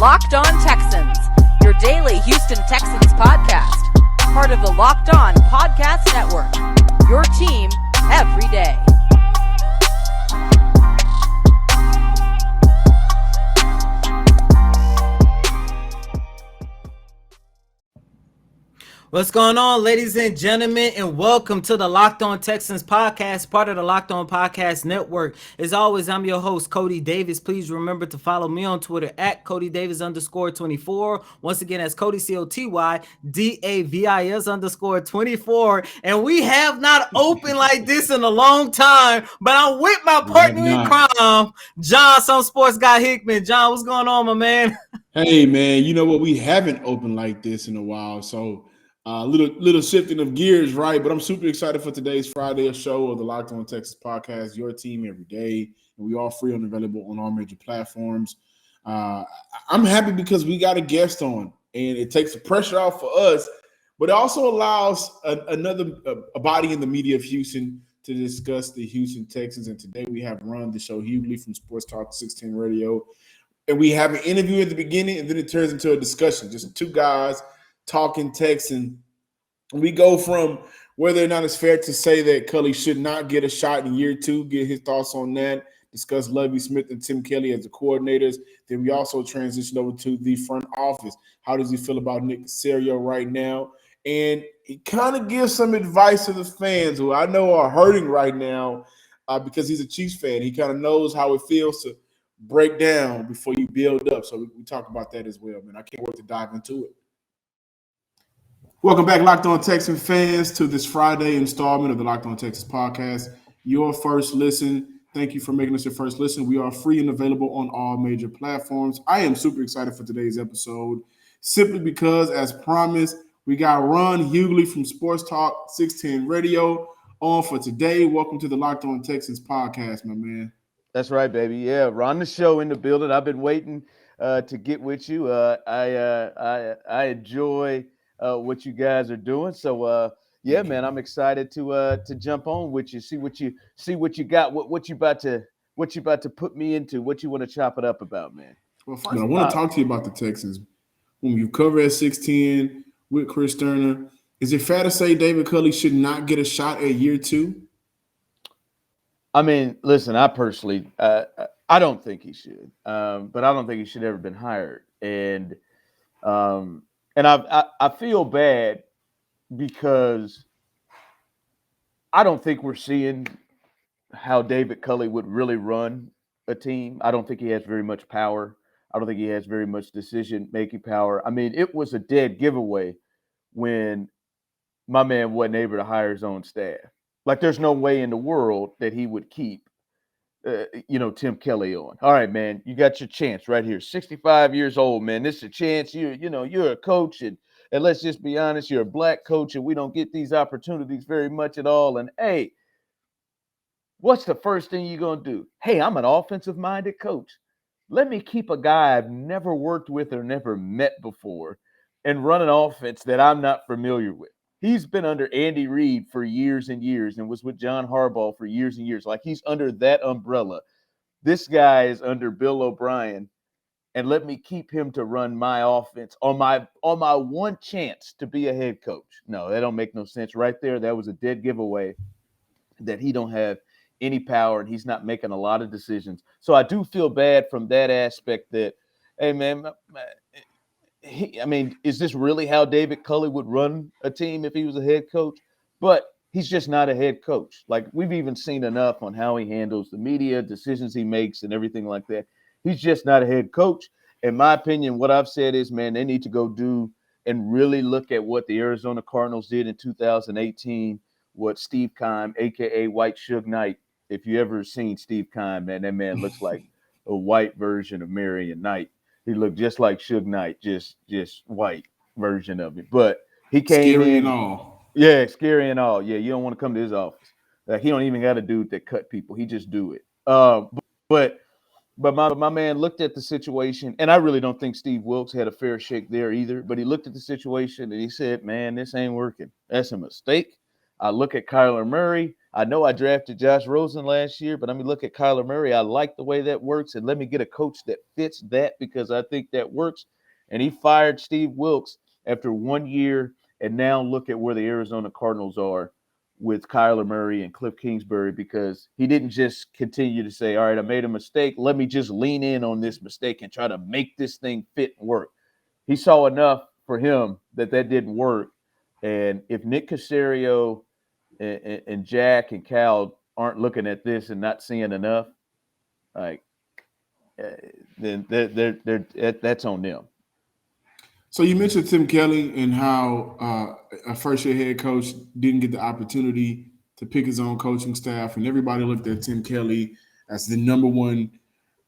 Locked On Texans, your daily Houston Texans podcast. Part of the Locked On Podcast Network, your team every day. What's going on, ladies and gentlemen, and welcome to the Locked On Texans podcast, part of the Locked On Podcast Network. As always, I'm your host, Cody Davis. Please remember to follow me on Twitter at CodyDavis_24. Once again, that's Cody, COTYDAVIS_24. And we have not opened like this in a long time, but I'm with my partner in crime, John, some sports guy Hickman. John, what's going on, my man? Hey, man, you know what? We haven't opened like this in a while, so little shifting of gears, right? But I'm super excited for today's Friday show of the Locked On Texas podcast, your team every day. And we are free and available on all major platforms. I'm happy because we got a guest on, and it takes the pressure off for us, but it also allows another body in the media of Houston to discuss the Houston Texans. And today we have Ron the show Hughley from Sports Talk 610 Radio. And we have an interview at the beginning, and then it turns into a discussion, just two guys talking Texan. We go from whether or not it's fair to say that Culley should not get a shot in year two, get his thoughts on that, discuss Lovie Smith and Tim Kelly as the coordinators. Then we also transition over to the front office. How does he feel about Nick Caserio right now? And he kind of gives some advice to the fans who I know are hurting right now because he's a Chiefs fan. He kind of knows how it feels to break down before you build up. So we talk about that as well, man. I can't wait to dive into it. Welcome back, Locked On Texans fans, to this Friday installment of the Locked On Texas podcast. Your first listen. Thank you for making us your first listen. We are free and available on all major platforms. I am super excited for today's episode simply because, as promised, we got Ron Hughley from Sports Talk 610 Radio on for today. Welcome to the Locked On Texans podcast, my man. That's right, baby. Yeah, Ron the show in the building. I've been waiting to get with you. I enjoy what you guys are doing. So yeah, man, I'm excited to jump on with you. See what you got. What you about to put me into. What you want to chop it up about, man. Well, first, I want to talk to you about the Texans. When you cover at 610 with Chris Sterner, is it fair to say David Culley should not get a shot at year two? I mean, listen, I personally, I don't think he should, but I don't think he should ever been hired. And I feel bad because I don't think we're seeing how David Culley would really run a team. I don't think he has very much power. I don't think he has very much decision-making power. I mean, it was a dead giveaway when my man wasn't able to hire his own staff. Like, there's no way in the world that he would keep, Tim Kelly on. All right, man, you got your chance right here. 65 years old, man. This is a chance. You're a coach, and let's just be honest, you're a black coach, and we don't get these opportunities very much at all. And, hey, what's the first thing you're going to do? Hey, I'm an offensive-minded coach. Let me keep a guy I've never worked with or never met before and run an offense that I'm not familiar with. He's been under Andy Reid for years and years and was with John Harbaugh for years and years. Like, he's under that umbrella. This guy is under Bill O'Brien, and let me keep him to run my offense on my one chance to be a head coach. No, that don't make no sense right there. That was a dead giveaway that he don't have any power and he's not making a lot of decisions. So I do feel bad from that aspect that, hey, man, is this really how David Culley would run a team if he was a head coach? But he's just not a head coach. Like, we've even seen enough on how he handles the media, decisions he makes, and everything like that. He's just not a head coach. In my opinion, what I've said is, man, they need to go do and really look at what the Arizona Cardinals did in 2018, what Steve Keim, a.k.a. White Suge Knight. If you ever seen Steve Keim, man, that man looks like a white version of Marion Knight. He looked just like Suge Knight, just white version of it. But he came scary in. And all. Yeah, scary and all. Yeah, you don't want to come to his office. He don't even got a dude that cut people. He just do it. But my man looked at the situation, and I really don't think Steve Wilkes had a fair shake there either. But he looked at the situation and he said, man, this ain't working. That's a mistake. I look at Kyler Murray. I know I drafted Josh Rosen last year, but look at Kyler Murray. I like the way that works, and let me get a coach that fits that because I think that works. And he fired Steve Wilkes after 1 year, and now look at where the Arizona Cardinals are with Kyler Murray and Cliff Kingsbury because he didn't just continue to say, all right, I made a mistake. Let me just lean in on this mistake and try to make this thing fit and work. He saw enough for him that didn't work. And if Nick Caserio and Jack and Cal aren't looking at this and not seeing enough, like, then that's on them. So you mentioned Tim Kelly and how a first-year head coach didn't get the opportunity to pick his own coaching staff, and everybody looked at Tim Kelly as the number one,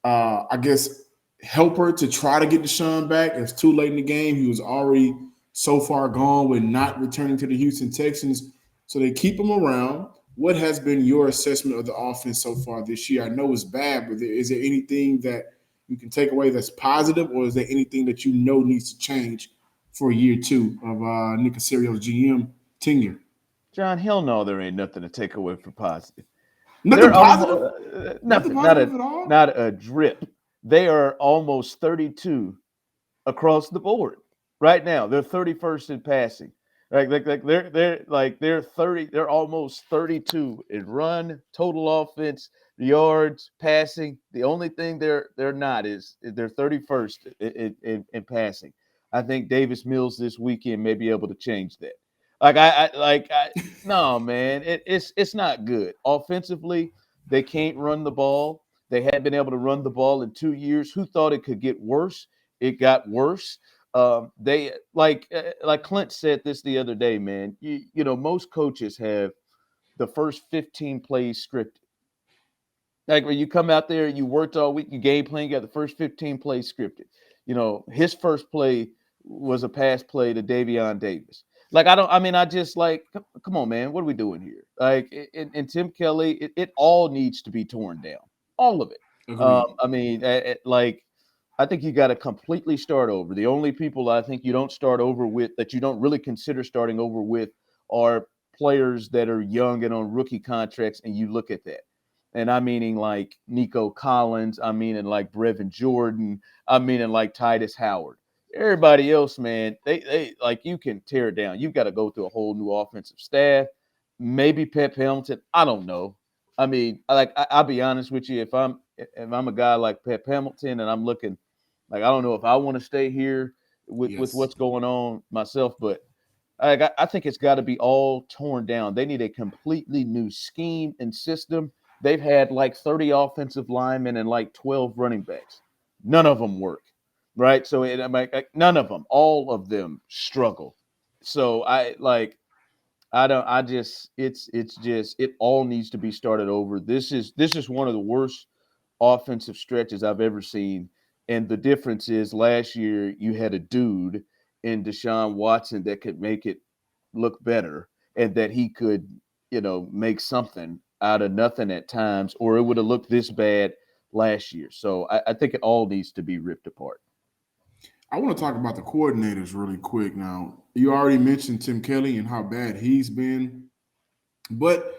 I guess, helper to try to get Deshaun back. It's too late in the game. He was already so far gone with not returning to the Houston Texans. So they keep him around. What has been your assessment of the offense so far this year? I know it's bad, but is there anything that you can take away that's positive, or is there anything that you know needs to change for year two of Nick Caserio's GM tenure? John, hell no, there ain't nothing to take away for positive. Nothing positive? Nothing Positive at all? Not a drip. They are almost 32 across the board right now. They're 31st in passing. They're 30. They're almost 32 in run, total offense, yards, passing. The only thing they're not is they're 31st in passing. I think Davis Mills this weekend may be able to change that. No, man, it's not good. Offensively, they can't run the ball. They hadn't been able to run the ball in 2 years. Who thought it could get worse? It got worse. They like Clint said this the other day, man. You know, most coaches have the first 15 plays scripted. Like when you come out there, you worked all week, you game plan, you got the first 15 plays scripted. You know, his first play was a pass play to Davion Davis. I just like, come on, man, what are we doing here? Like, in Tim Kelly, it all needs to be torn down, all of it. I think you got to completely start over. The only people I think you don't start over with, that you don't really consider starting over with, are players that are young and on rookie contracts, and you look at that. And I'm meaning like Nico Collins, I'm meaning like Brevin Jordan, I'm meaning like Titus Howard. Everybody else, man, they like, you can tear it down. You've got to go through a whole new offensive staff. Maybe Pep Hamilton. I don't know. I mean, I'll be honest with you. If I'm a guy like Pep Hamilton and I'm looking, like, I don't know if I want to stay here with what's going on myself, but I think it's got to be all torn down. They need a completely new scheme and system. They've had like 30 offensive linemen and like 12 running backs. None of them work, right? So none of them, all of them struggle. So it all needs to be started over. This is one of the worst offensive stretches I've ever seen. And the difference is last year you had a dude in Deshaun Watson that could make it look better and that he could, make something out of nothing at times, or it would have looked this bad last year. So I think it all needs to be ripped apart. I want to talk about the coordinators really quick. Now, you already mentioned Tim Kelly and how bad he's been, but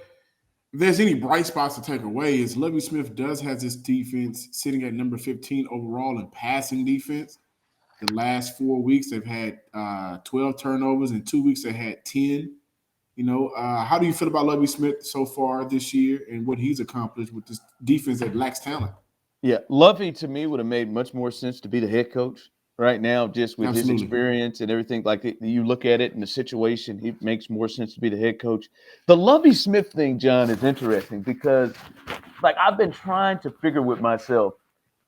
if there's any bright spots to take away, is Lovie Smith does have this defense sitting at number 15 overall in passing defense. The last 4 weeks, they've had 12 turnovers. In 2 weeks, they had 10. How do you feel about Lovie Smith so far this year and what he's accomplished with this defense that lacks talent? Yeah, Lovie to me would have made much more sense to be the head coach right now, just with Absolutely. his experience and everything. Like, you look at it in the situation, he makes more sense to be the head coach. The Lovie Smith thing, John, is interesting because, like, I've been trying to figure with myself,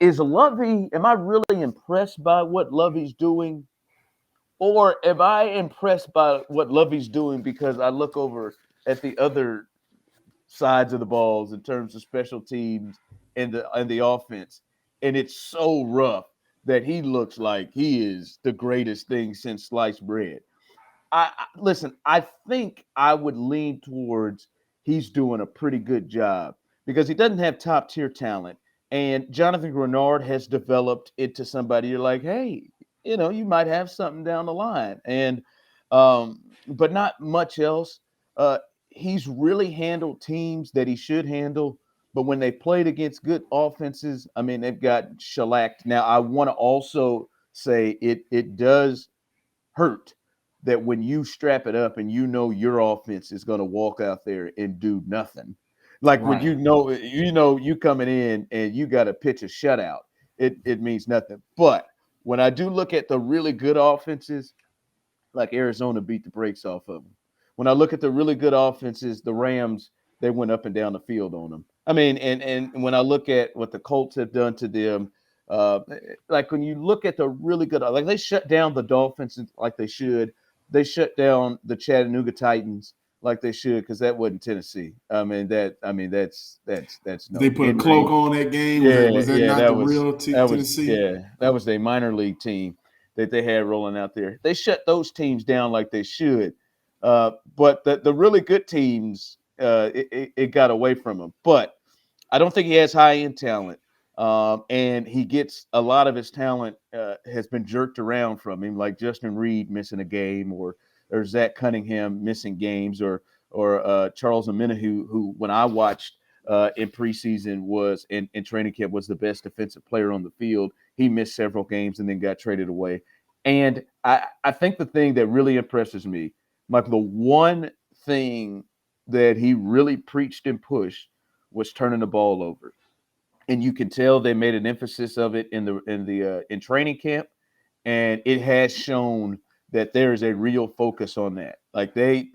am I really impressed by what Lovie's doing? Or am I impressed by what Lovie's doing because I look over at the other sides of the balls in terms of special teams and the offense, and it's so rough that he looks like he is the greatest thing since sliced bread. Listen, I think I would lean towards he's doing a pretty good job because he doesn't have top tier talent, and Jonathan Grenard has developed into somebody you're like, hey, you might have something down the line, and but not much else. he's really handled teams that he should handle. But when they played against good offenses, I mean, they've got shellacked. Now, I want to also say it does hurt that when you strap it up and you know your offense is going to walk out there and do nothing. Like when Right. you coming in and you got to pitch a shutout, it means nothing. But when I do look at the really good offenses, like Arizona beat the brakes off of them. When I look at the really good offenses, the Rams, they went up and down the field on them. I mean, and when I look at what the Colts have done to them, uh, like when you look at the really good, like they shut down the Dolphins like they should. They shut down the Chattanooga Titans like they should because that wasn't Tennessee. That's They no put a Henry. cloak on that game. Was that Yeah, not the real Tennessee? that was a minor league team that they had rolling out there. They shut those teams down like they should, but the really good teams, it got away from them. But I don't think he has high end talent, and he gets a lot of his talent has been jerked around from him, like Justin Reed missing a game, or Zach Cunningham missing games, or Charles Amena, who when I watched in preseason was in training camp was the best defensive player on the field. He missed several games and then got traded away. And I think the thing that really impresses me, Michael, the one thing that he really preached and pushed was turning the ball over. And you can tell they made an emphasis of it in training camp, and it has shown that there is a real focus on that. Like they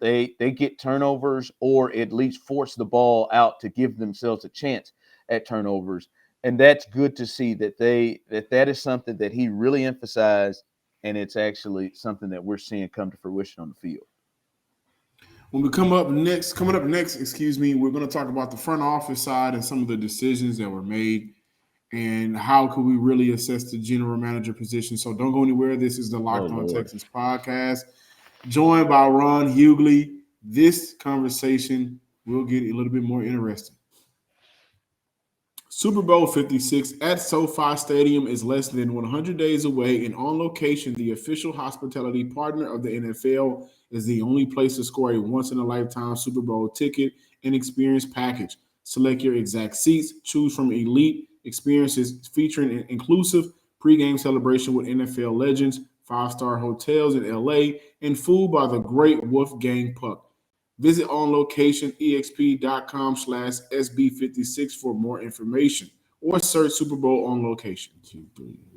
get turnovers or at least force the ball out to give themselves a chance at turnovers, and that's good to see that is something that he really emphasized, and it's actually something that we're seeing come to fruition on the field. When we coming up next, excuse me, we're going to talk about the front office side and some of the decisions that were made and how could we really assess the general manager position. So don't go anywhere. This is the Oh Locked On Lord. Texans podcast, joined by Ron Hughley. This conversation will get a little bit more interesting. Super Bowl 56 at SoFi Stadium is less than 100 days away, and On Location, the official hospitality partner of the NFL, is the only place to score a once-in-a-lifetime Super Bowl ticket and experience package. Select your exact seats, choose from elite experiences featuring an inclusive pregame celebration with NFL legends, five-star hotels in LA, and food by the great Wolfgang Puck. Visit onlocationexp.com/SB56 for more information or search Super Bowl On Location.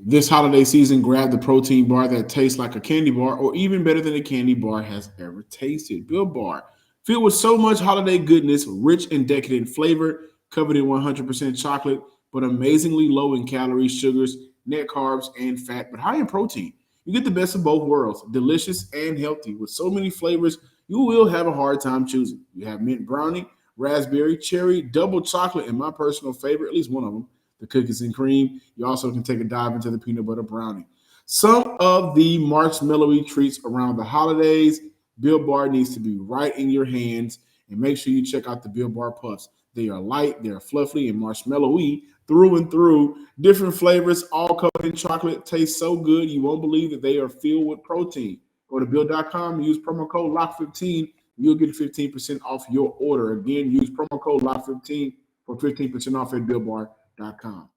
This holiday season, grab the protein bar that tastes like a candy bar or even better than a candy bar has ever tasted. Built Bar. Filled with so much holiday goodness, rich and decadent flavor, covered in 100% chocolate, but amazingly low in calories, sugars, net carbs, and fat, but high in protein. You get the best of both worlds, delicious and healthy. With so many flavors, you will have a hard time choosing. You have mint brownie, raspberry, cherry, double chocolate, and my personal favorite, at least one of them, the cookies and cream. You also can take a dive into the peanut butter brownie. Some of the marshmallowy treats around the holidays. Built Bar needs to be right in your hands, and make sure you check out the Built Bar Puffs. They are light, they are fluffy, and marshmallowy through and through. Different flavors, all covered in chocolate. Taste so good, you won't believe that they are filled with protein. Go to Build.com and use promo code LOCK15. You'll get 15% off your order. Again, use promo code LOCK15 for 15% off at BuildBar.com.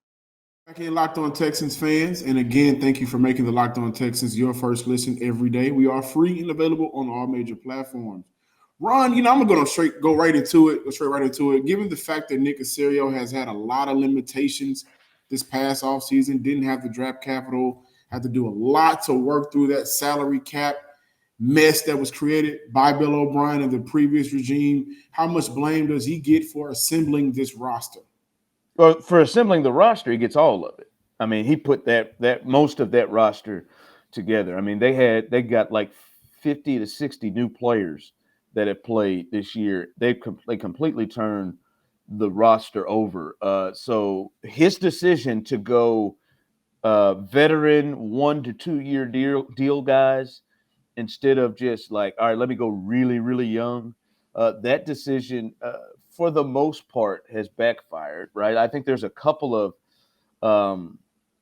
Back in Locked On Texans fans, and again, thank you for making the Locked On Texans your first listen every day. We are free and available on all major platforms. Ron, I'm going to go right into it. Go straight right into it. Given the fact that Nick Caserio has had a lot of limitations this past offseason, didn't have the draft capital, had to do a lot to work through that salary cap mess that was created by Bill O'Brien and the previous regime. How much blame does he get for assembling this roster? Well, for assembling the roster, he gets all of it. I mean, he put that most of that roster together. I mean, they got like 50 to 60 new players that have played this year. They completely turned the roster over. So his decision to go veteran 1 to 2 year deal guys instead of just like, all right, let me go really, really young. That decision, for the most part, has backfired, right? I think there's a couple of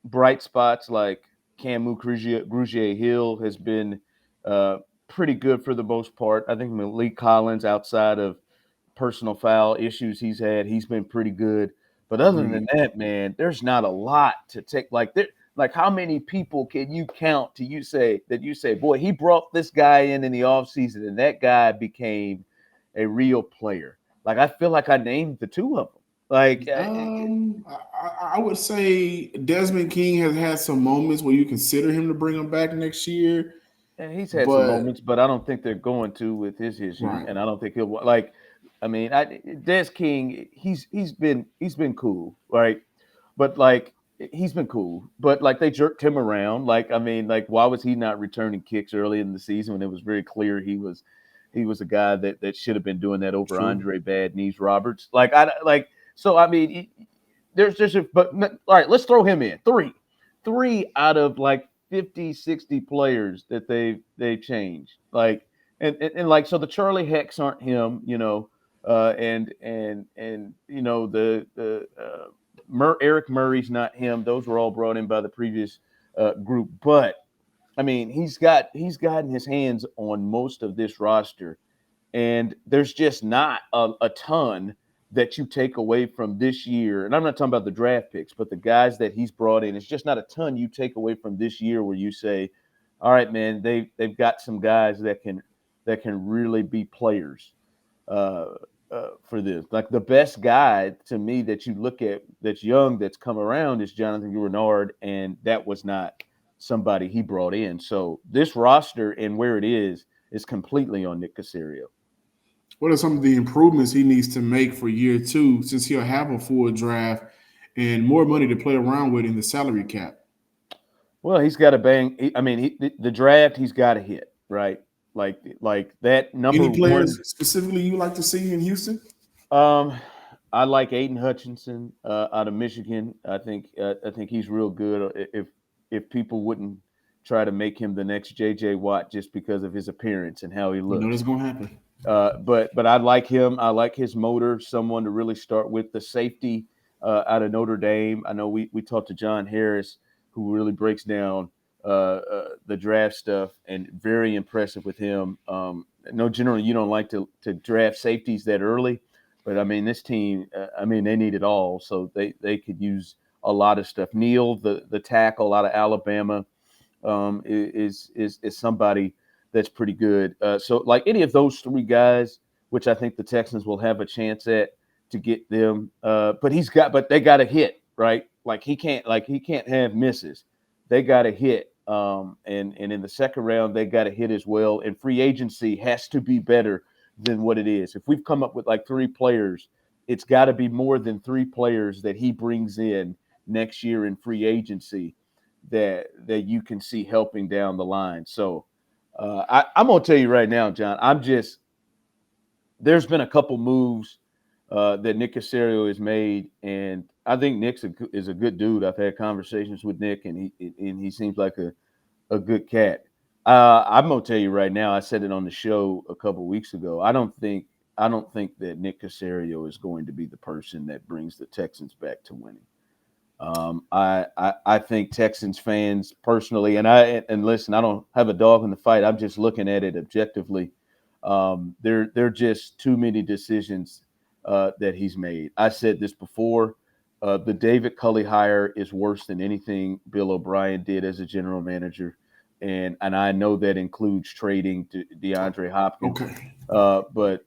bright spots, like Camus Grugier Hill has been pretty good for the most part. I think Malik Collins, outside of personal foul issues he's had, he's been pretty good. But other than that, man, there's not a lot to take. Like how many people can you count to you say, boy, he brought this guy in the offseason and that guy became a real player. Like I feel like I named the two of them. Like I would say Desmond King has had some moments where you consider him to bring him back next year. and he's had some But moments, but I don't think they're going to with his history, right. and I don't think he'll like. I mean, Des King, he's been cool, right? But like he's been cool, but like they jerked him around. Like I mean, like why was he not returning kicks early in the season when it was very clear he was a guy that should have been doing that over True. Andre Bad Knees Roberts? Like I like so. I mean, there's just but all right. Let's throw him in three out of like 50, 60 players that they've changed. Like and like so the Charlie Hecks aren't him, you know, and you know Eric Murray's not him. Those were all brought in by the previous group. But I mean, he's gotten his hands on most of this roster, and there's just not a ton that you take away from this year. And I'm not talking about the draft picks, but the guys that he's brought in. It's just not a ton you take away from this year where you say, all right, man, they've got some guys that can really be players. For this. Like the best guy to me that you look at that's young that's come around is Jonathan Grenard, and that was not somebody he brought in. So this roster and where it is completely on Nick Caserio. What are some of the improvements he needs to make for year two since he'll have a full draft and more money to play around with in the salary cap? Well, he's got to bang. The draft he's got to hit, right? Like that number Any players one. specifically you like to see in Houston? I like Aiden Hutchinson out of Michigan. I think he's real good. If people wouldn't try to make him the next J.J. Watt just because of his appearance and how he looks, You know that's going to happen. But I like him. I like his motor. Someone to really start with. The safety out of Notre Dame. I know we talked to John Harris, who really breaks down the draft stuff, and very impressive with him. No, generally you don't like to draft safeties that early, but I mean this team, they need it all, so they could use a lot of stuff. Neal, the tackle out of Alabama, is somebody that's pretty good. So like any of those three guys, which I think the Texans will have a chance at to get them. But they got to hit, right? Like he can't have misses. They got to hit. And in the second round, they got to hit as well. And free agency has to be better than what it is. If we've come up with like three players, it's got to be more than three players that he brings in next year in free agency that you can see helping down the line. So I'm going to tell you right now, John, there's been a couple moves that Nick Caserio has made, and I think Nick is a good dude. I've had conversations with Nick, and he seems like a good cat. I'm gonna tell you right now. I said it on the show a couple weeks ago. I don't think that Nick Caserio is going to be the person that brings the Texans back to winning. I think Texans fans personally, and listen, I don't have a dog in the fight. I'm just looking at it objectively. There just too many decisions that he's made. I said this before. The David Culley hire is worse than anything Bill O'Brien did as a general manager, and I know that includes trading DeAndre Hopkins. Okay. But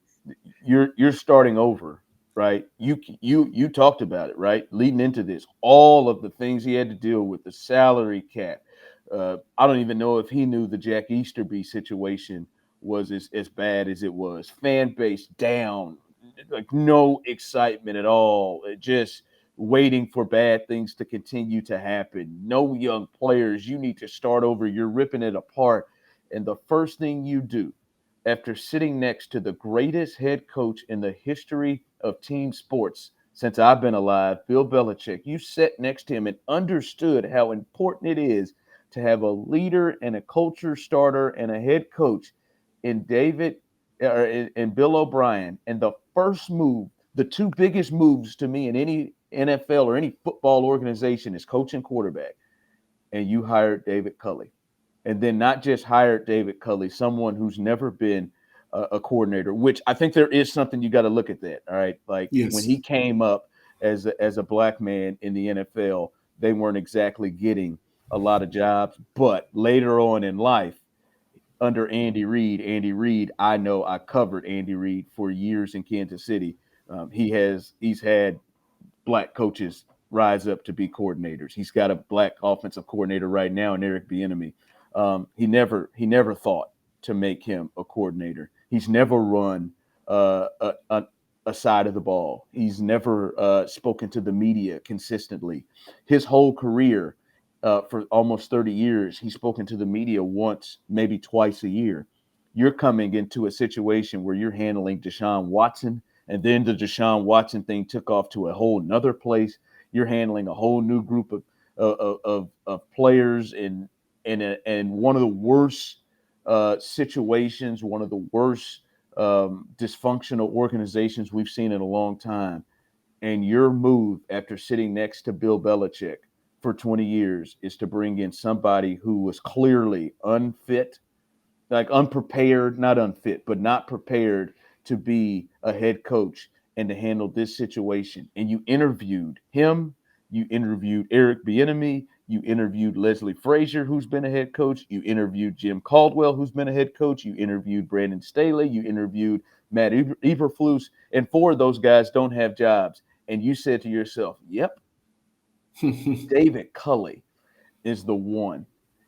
you're starting over, right? You talked about it, right? Leading into this, all of the things he had to deal with, the salary cap. I don't even know if he knew the Jack Easterby situation was as bad as it was. Fan base down, like no excitement at all. Just waiting for bad things to continue to happen. No young players. You need to start over. You're ripping it apart. And the first thing you do after sitting next to the greatest head coach in the history of team sports since I've been alive, Bill Belichick, you sat next to him and understood how important it is to have a leader and a culture starter and a head coach in Bill O'Brien. And the first move, the two biggest moves to me in any NFL or any football organization is coach and quarterback. And you hired David Culley. And then not just hired David Culley, someone who's never been a coordinator, which I think there is something you got to look at that. All right. Like when Yes. he came up as a black man in the NFL, they weren't exactly getting a lot of jobs. But later on in life, under Andy Reid, I know I covered Andy Reid for years in Kansas City. He's had black coaches rise up to be coordinators. He's got a black offensive coordinator right now in Eric Bieniemy. He never thought to make him a coordinator. He's never run a side of the ball. He's never spoken to the media consistently. His whole career, for almost 30 years, he's spoken to the media once, maybe twice a year. You're coming into a situation where you're handling Deshaun Watson, and then the Deshaun Watson thing took off to a whole nother place. You're handling a whole new group of players and one of the worst situations, one of the worst dysfunctional organizations we've seen in a long time. And your move after sitting next to Bill Belichick for 20 years is to bring in somebody who was clearly unfit, like unprepared, not unfit, but not prepared to be a head coach and to handle this situation. And you interviewed him, you interviewed Eric Bieniemy, you interviewed Leslie Frazier, who's been a head coach, you interviewed Jim Caldwell, who's been a head coach, you interviewed Brandon Staley, you interviewed Matt Eberflus, and four of those guys don't have jobs. And you said to yourself, "Yep, David Culley is the one."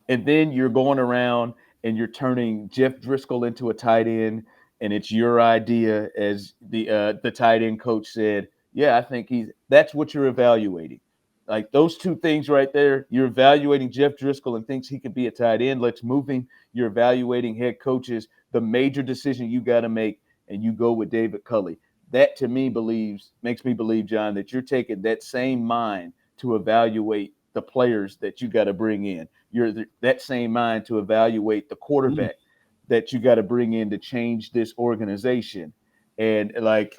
And then you're going around and you're turning Jeff Driscoll into a tight end, and it's your idea, as the tight end coach said. Yeah, I think that's what you're evaluating. Like those two things right there, you're evaluating Jeff Driscoll and thinks he could be a tight end. Let's move him. You're evaluating head coaches, the major decision you got to make, and you go with David Culley. That to me makes me believe, John, that you're taking that same mind to evaluate the players that you got to bring in. That same mind to evaluate the quarterback that you got to bring in to change this organization. And like,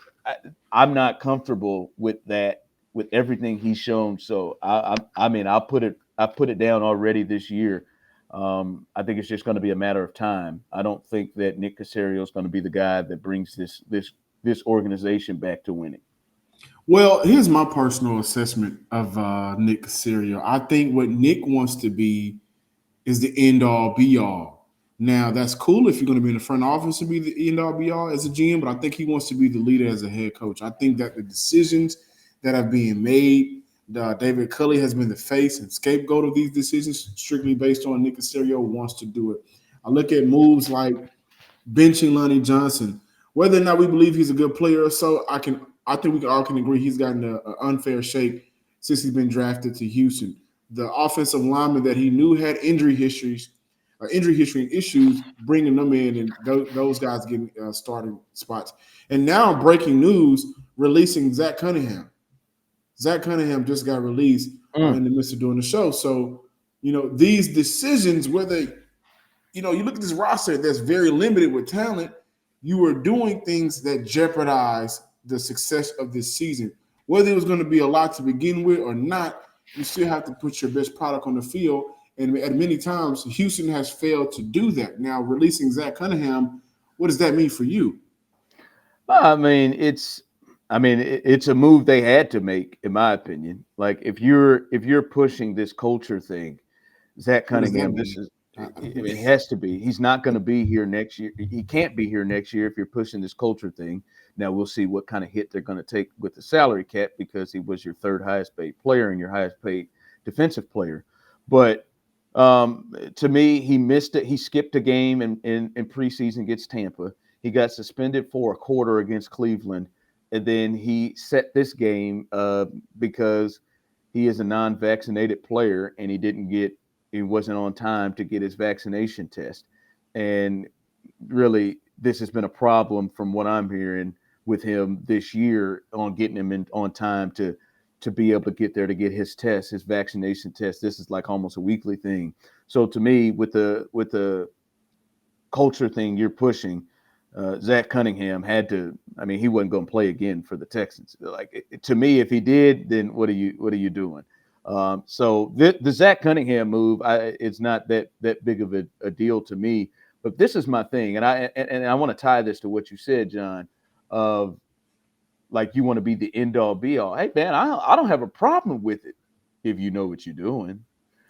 I'm not comfortable with that, with everything he's shown. So I mean, I put it down already this year. I think it's just going to be a matter of time. I don't think that Nick Caserio is going to be the guy that brings this organization back to winning. Well, here's my personal assessment of Nick Caserio. I think what Nick wants to be is the end all be all. Now, that's cool if you're going to be in the front office to be the end all be all as a GM, but I think he wants to be the leader as a head coach. I think that the decisions that are being made, David Culley has been the face and scapegoat of these decisions, strictly based on Nick Caserio wants to do it. I look at moves like benching Lonnie Johnson. Whether or not we believe he's a good player or so, I think we all can agree he's gotten an unfair shake since he's been drafted to Houston. The offensive lineman that he knew had injury history and issues, bringing them in and those guys getting starting spots. And now, breaking news, releasing Zach Cunningham. Zach Cunningham just got released in the midst of doing the show. So, these decisions, whether, you look at this roster that's very limited with talent, you are doing things that jeopardize the success of this season. Whether it was going to be a lot to begin with or not, you still have to put your best product on the field. And at many times, Houston has failed to do that. Now, releasing Zach Cunningham, what does that mean for you? I mean, it's a move they had to make, in my opinion. Like if you're pushing this culture thing, Zach Cunningham, it has to be. He's not going to be here next year. He can't be here next year if you're pushing this culture thing. Now we'll see what kind of hit they're going to take with the salary cap, because he was your third highest paid player and your highest paid defensive player. But to me, he missed it. He skipped a game in preseason against Tampa. He got suspended for a quarter against Cleveland, and then he set this game because he is a non-vaccinated player and he wasn't on time to get his vaccination test. And really, this has been a problem from what I'm hearing with him this year on getting him in on time to be able to get there to get his test, his vaccination test. This is like almost a weekly thing. So to me, with the culture thing you're pushing, Zach Cunningham had to. I mean, he wasn't going to play again for the Texans. Like to me, if he did, then what are you doing? So the Zach Cunningham move, it's not that big of a deal to me. But this is my thing, and I want to tie this to what you said, John, of like you want to be the end all be all. Hey man, I don't have a problem with it if you know what you're doing.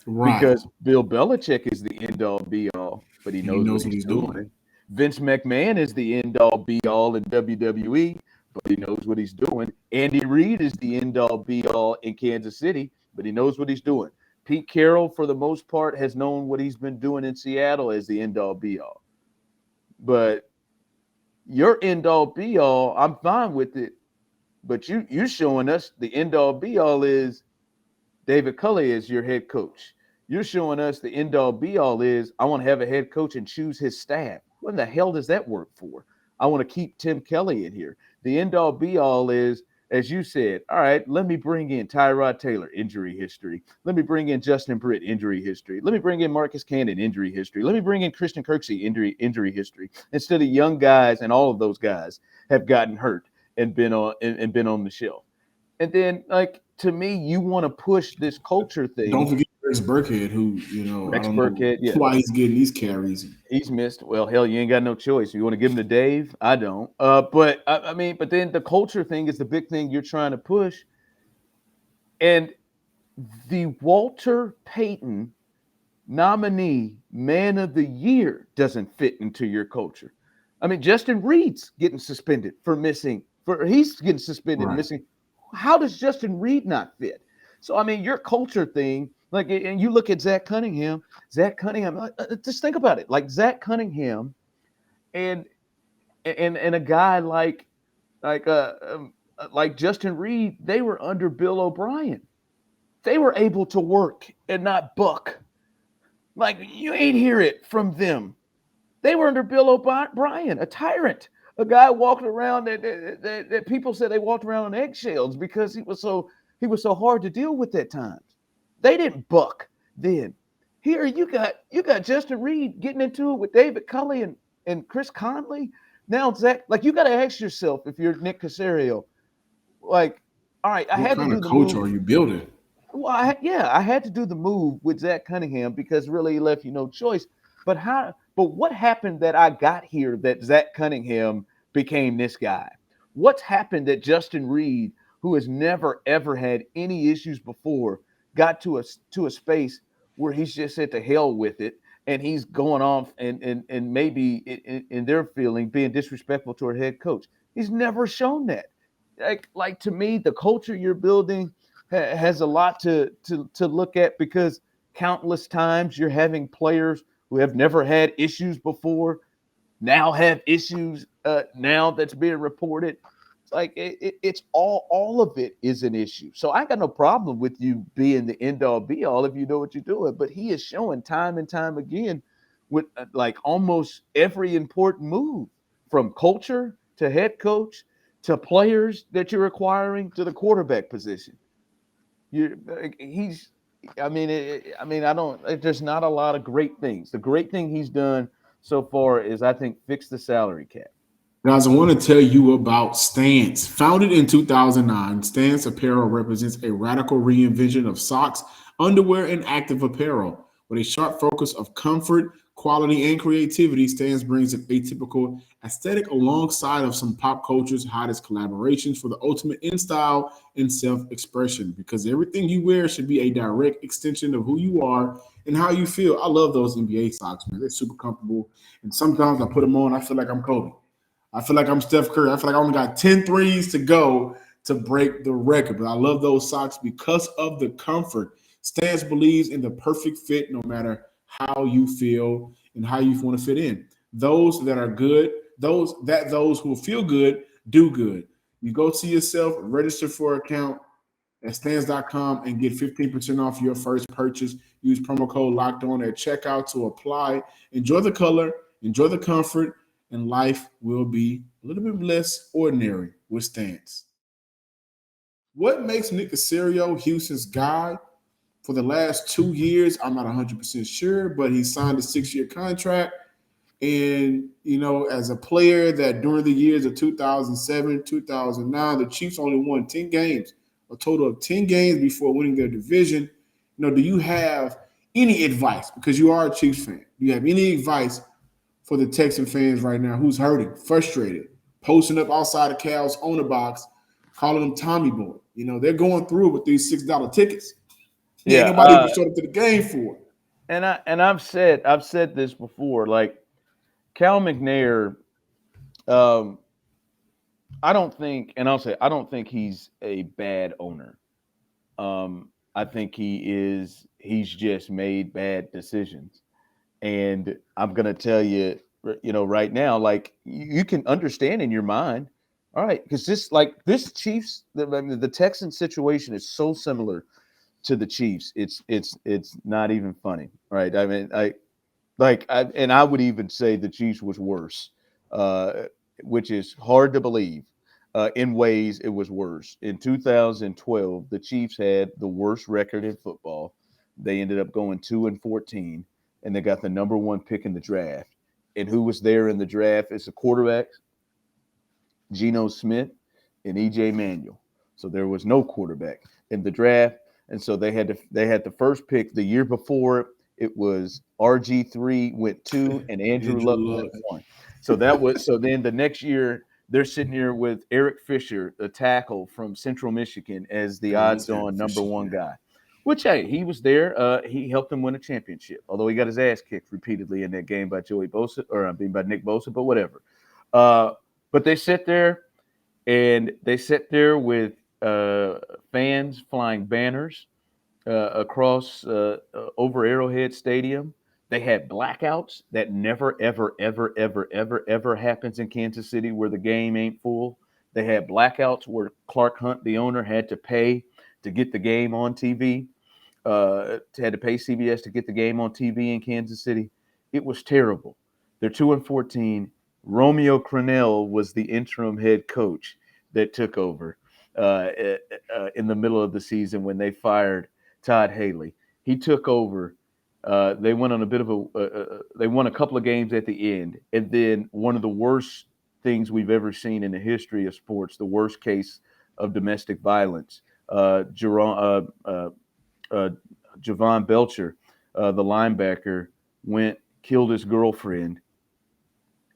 Right. Because Bill Belichick is the end all be all, but he knows what he's doing. doing. Vince McMahon is the end all be all in WWE, but he knows what he's doing. Andy Reid is the end all be all in Kansas City, but he knows what he's doing. Pete Carroll, for the most part, has known what he's been doing in Seattle as the end all be all. But your end all be all, I'm fine with it. But you're showing us the end all be all is David Culley as your head coach. You're showing us the end all be all is I want to have a head coach and choose his staff. What in the hell does that work for? I want to keep Tim Kelly in here. The end all be all is, as you said, all right, let me bring in Tyrod Taylor, injury history. Let me bring in Justin Britt, injury history. Let me bring in Marcus Cannon, injury history. Let me bring in Christian Kirksey, injury history. Instead of young guys, and all of those guys have gotten hurt and been on the shelf. And then, like, to me, you want to push this culture thing. Don't forget Rex Burkhead, who, Rex Burkhead, yeah. Why he's getting these carries. He's missed. Well, hell, you ain't got no choice. You want to give him to Dave? I don't. But then the culture thing is the big thing you're trying to push. And the Walter Payton nominee Man of the Year doesn't fit into your culture. I mean, Justin Reed's getting suspended for missing. He's getting suspended Right. missing. How does Justin Reed not fit? So, I mean, your culture thing, like, and you look at Zach Cunningham, just think about it. Like Zach Cunningham and a guy like Justin Reed, they were under Bill O'Brien. They were able to work and not buck. Like, you ain't hear it from them. They were under Bill O'Brien, a tyrant. A guy walking around that people said they walked around on eggshells because he was so hard to deal with at times. They didn't buck then. Here you got Justin Reed getting into it with David Culley and Chris Conley. Now Zach, like, you got to ask yourself, if you're Nick Caserio, like, all right, I had to do the move. What kind of coach are you building? Well, I had to do the move with Zach Cunningham because really he left you no choice. But what happened that I got here that Zach Cunningham became this guy? What's happened that Justin Reed, who has never, ever had any issues before, got to a space where he's just said to hell with it, and he's going off and maybe in their feeling being disrespectful to our head coach? He's never shown that. Like to me, the culture you're building has a lot to look at, because countless times you're having players who have never had issues before now have issues now that's being reported. It's like it's all of it is an issue. So I got no problem with you being the end all be all if you know what you're doing. But he is showing time and time again with like almost every important move, from culture to head coach to players that you're acquiring to the quarterback position. There's not a lot of great things. The great thing he's done so far is, I think, fix the salary cap. Guys, I want to tell you about Stance. Founded in 2009, Stance Apparel represents a radical reinvention of socks, underwear, and active apparel. With a sharp focus of comfort, quality, and creativity, Stance brings an atypical aesthetic alongside of some pop culture's hottest collaborations for the ultimate in style and self-expression, because everything you wear should be a direct extension of who you are and how you feel. I love those NBA socks, man. They're super comfortable, and sometimes I put them on, I feel like I'm Kobe. I feel like I'm Steph Curry. I feel like I only got 10 threes to go to break the record, but I love those socks because of the comfort. Stance believes in the perfect fit no matter how you feel and how you want to fit in. Those that are good, those who feel good, do good. You go see yourself, register for an account at stance.com and get 15% off your first purchase. Use promo code Locked On at checkout to apply. Enjoy the color, enjoy the comfort, and life will be a little bit less ordinary with Stance. What makes Nick Caserio Houston's guy? For the last 2 years, I'm not 100% sure, but he signed a 6-year contract. And, as a player that during the years of 2007, 2009, the Chiefs only won 10 games, a total of 10 games before winning their division. Do you have any advice? Because you are a Chiefs fan. Do you have any advice for the Texan fans right now who's hurting, frustrated, posting up outside of Cal's owner box, calling them Tommy Boy. They're going through it with these $6 tickets. There ain't nobody even showed up to the game for it. I've said this before. Like Cal McNair, I don't think, and I'll say I don't think he's a bad owner. I think he's just made bad decisions. And I'm gonna tell you, right now, like you can understand in your mind, all right, because this Chiefs, the Texans situation is so similar to the Chiefs. It's not even funny, right? I mean, I would even say the Chiefs was worse, uh, which is hard to believe. In ways, it was worse. In 2012, the Chiefs had the worst record in football. They ended up going 2-14, and they got the number one pick in the draft. And who was there in the draft as the quarterbacks? Geno Smith and EJ Manuel. So there was no quarterback in the draft, and so they had the first pick. The year before, it was RG3 went 2 and Andrew Luck went 1. So then the next year they're sitting here with Eric Fisher, a tackle from Central Michigan, as the odds-on number one guy. Which, hey, he was there. He helped them win a championship, although he got his ass kicked repeatedly in that game by by Nick Bosa, but whatever. But they sit there with fans flying banners across over Arrowhead Stadium. They had blackouts that never, ever, ever, ever, ever, ever happens in Kansas City where the game ain't full. They had blackouts where Clark Hunt, the owner, had to pay to get the game on TV. Had to pay CBS to get the game on TV in Kansas City. It was terrible. They're 2-14. Romeo Crennel was the interim head coach that took over in the middle of the season when they fired Todd Haley. He took over. They went on a bit of they won a couple of games at the end, and then one of the worst things we've ever seen in the history of sports, the worst case of domestic violence. Javon Belcher, the linebacker, killed his girlfriend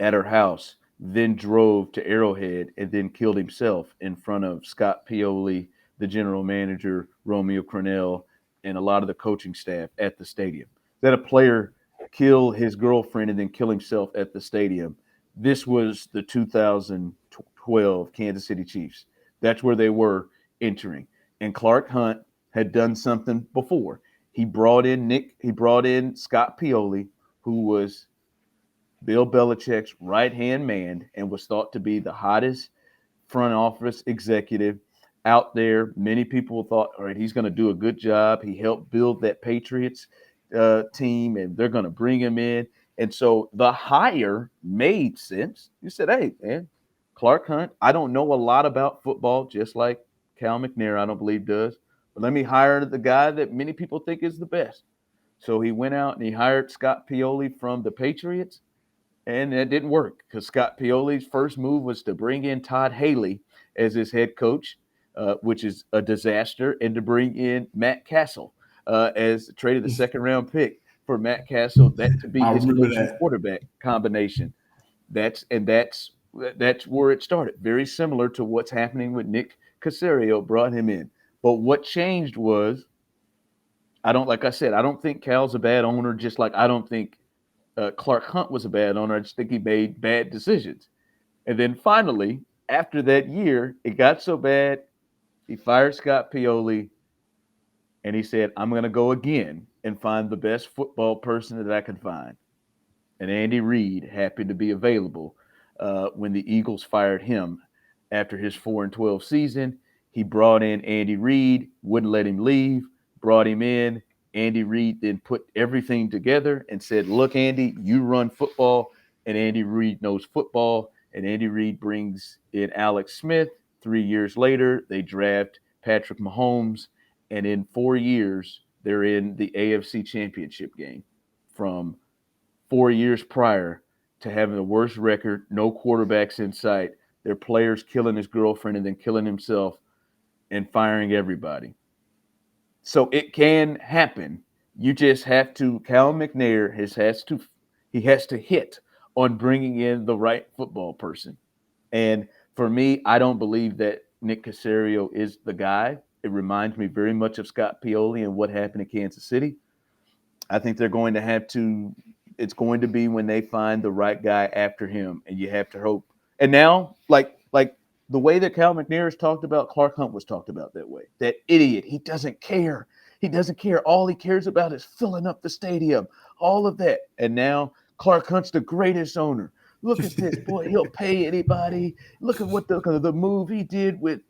at her house, then drove to Arrowhead and then killed himself in front of Scott Pioli, the general manager, Romeo Crennel, and a lot of the coaching staff at the stadium. That a player kill his girlfriend and then kill himself at the stadium. This was the 2012 Kansas City Chiefs. That's where they were entering. And Clark Hunt had done something before. He brought in Scott Pioli, who was Bill Belichick's right-hand man and was thought to be the hottest front office executive out there. Many people thought, all right, he's going to do a good job. He helped build that Patriots team, and they're going to bring him in. And so the hire made sense. You said, hey, man, Clark Hunt, I don't know a lot about football, just like Cal McNair, I don't believe does. But let me hire the guy that many people think is the best. So he went out and he hired Scott Pioli from the Patriots. And that didn't work because Scott Pioli's first move was to bring in Todd Haley as his head coach, which is a disaster, and to bring in Matt Castle as traded the second round pick for Matt Castle, that to be his coach and quarterback combination. That's where it started. Very similar to what's happening with Nick Caserio brought him in. But what changed was, I don't think Cal's a bad owner, just like I don't think Clark Hunt was a bad owner. I just think he made bad decisions. And then finally, after that year, it got so bad, he fired Scott Pioli, and he said, I'm going to go again and find the best football person that I can find. And Andy Reid happened to be available when the Eagles fired him after his 4-12 season. He brought in Andy Reid, wouldn't let him leave, brought him in. Andy Reid then put everything together and said, look, Andy, you run football, and Andy Reid knows football. And Andy Reid brings in Alex Smith. 3 years later, they draft Patrick Mahomes. And in 4 years, they're in the AFC Championship game from 4 years prior to having the worst record, no quarterbacks in sight, their players killing his girlfriend and then killing himself and firing everybody. So it can happen. You just have to. Cal McNair has to hit on bringing in the right football person. And for me, I don't believe that Nick Caserio is the guy. It reminds me very much of Scott Pioli and what happened in Kansas City. I think they're going to have to. It's going to be when they find the right guy after him, and you have to hope. And now, like the way that Cal McNair is talked about, Clark Hunt was talked about that way. That idiot. He doesn't care. He doesn't care. All he cares about is filling up the stadium. All of that. And now Clark Hunt's the greatest owner. Look at this boy. He'll pay anybody. Look at what the move he did with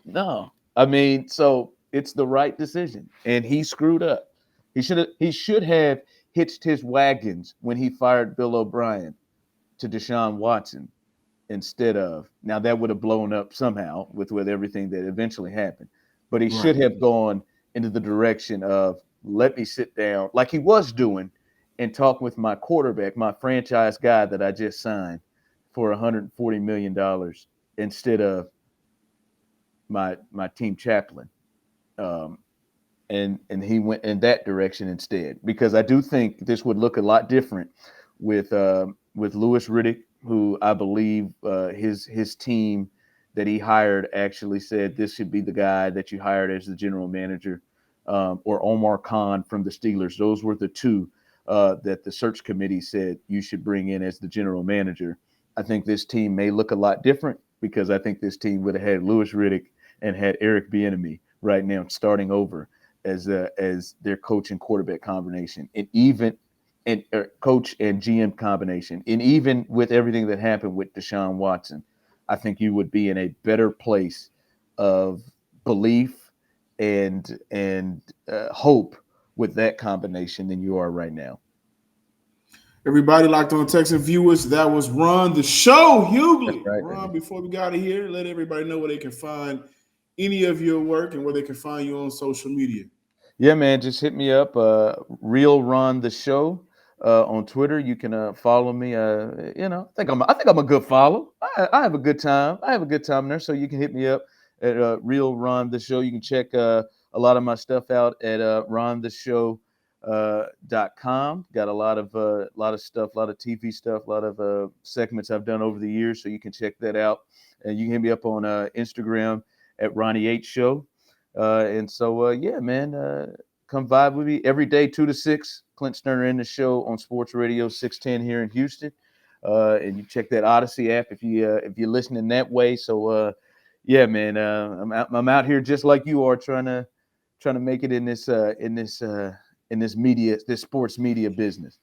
no. I mean, so it's the right decision, and he screwed up. He should have hitched his wagons when he fired Bill O'Brien to Deshaun Watson instead of now that would have blown up somehow with everything that eventually happened. But he should have gone into the direction of let me sit down like he was doing and talk with my quarterback, my franchise guy that I just signed for $140 million instead of my team chaplain. And he went in that direction instead, because I do think this would look a lot different with Louis Riddick, who I believe his team that he hired actually said this should be the guy that you hired as the general manager, or Omar Khan from the Steelers. Those were the two that the search committee said you should bring in as the general manager. I think this team may look a lot different because I think this team would have had Louis Riddick and had Eric Bieniemy right now starting over as their coach and quarterback combination, and coach and GM combination. And even with everything that happened with Deshaun Watson, I think you would be in a better place of belief and hope with that combination than you are right now. Everybody Locked On Texan viewers, that was Ron the Show. Hughley. Right, Ron, baby. before we got out of here, let everybody know where they can find any of your work and where they can find you on social media. Yeah, man, just hit me up. Real Ron the Show on Twitter. You can follow me. I think I'm a good follow. I have a good time. I have a good time there. So you can hit me up at Real Ron the Show. You can check a lot of my stuff out at rontheshow.com. Got a lot of stuff, a lot of TV stuff, a lot of segments I've done over the years. So you can check that out. And you can hit me up on Instagram at Ronnie H Show. Yeah, man, come vibe with me every day, 2 to 6. Clint Sterner in the show on Sports Radio 610 here in Houston. And you check that Odyssey app if you're listening that way. So, yeah, man, I'm out here just like you are trying to make it in this sports media business.